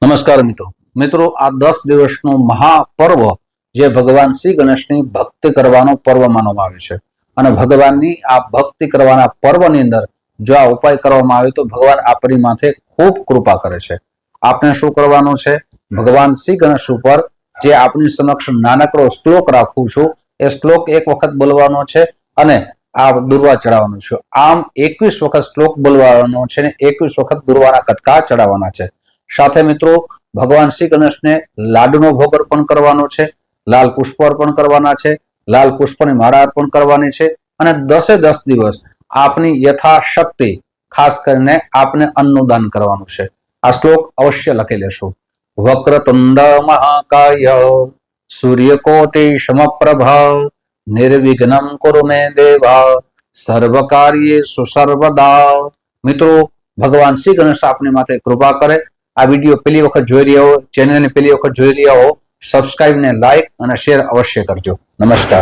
નમસ્કાર મિત્રો આ 10 દિવસનો મહાપર્વ જે ભગવાન શ્રી ગણેશની ભક્તિ કરવાનો પર્વ માનવામાં આવે છે અને ભગવાનની આ ભક્તિ કરવાના પર્વની અંદર જો આ ઉપાય કરવામાં આવે તો ભગવાન આપણી માથે ખૂબ કૃપા કરે છે। આપણે શું કરવાનું છે? ભગવાન શ્રી ગણેશ ઉપર જે આપણી સમક્ષ નાનકડો શ્લોક રાખું છું એ શ્લોક એક વખત બોલવાનો છે અને આ દુર્વા ચડાવવાનું છે। આમ 21 વખત શ્લોક બોલવાનો છે ને 21 વખત દુર્વાના કટકા ચડાવવાના છે। સાથે મિત્રો ભગવાન શ્રી ગણેશને લાડુનો ભોગ અર્પણ કરવાનો છે, લાલ પુષ્પ અર્પણ કરવાના છે, લાલ પુષ્પની માળા અર્પણ કરવાની છે અને 10 દિવસ આપની યથાશક્તિ ખાસ કરીને આપને અન્નનું દાન કરવાનું છે। આ શ્લોક અવશ્ય લખી લેશો। વક્રતુંડ મહાકાય સૂર્યકોટિ સમપ્રભા નિર્વિઘ્નમ કુરુ મે દેવા સર્વ કાર્યેષુ સર્વદા। મિત્રો ભગવાન શ્રી ગણેશ આપની માથે કૃપા કરે। આ વિડીયો પહેલી વખત જોઈ રહ્યા હો, ચેનલને પહેલી વખત જોઈ રહ્યા હો, સબસ્ક્રાઇબ ને લાઈક અને શેર અવશ્ય કરજો। નમસ્કાર।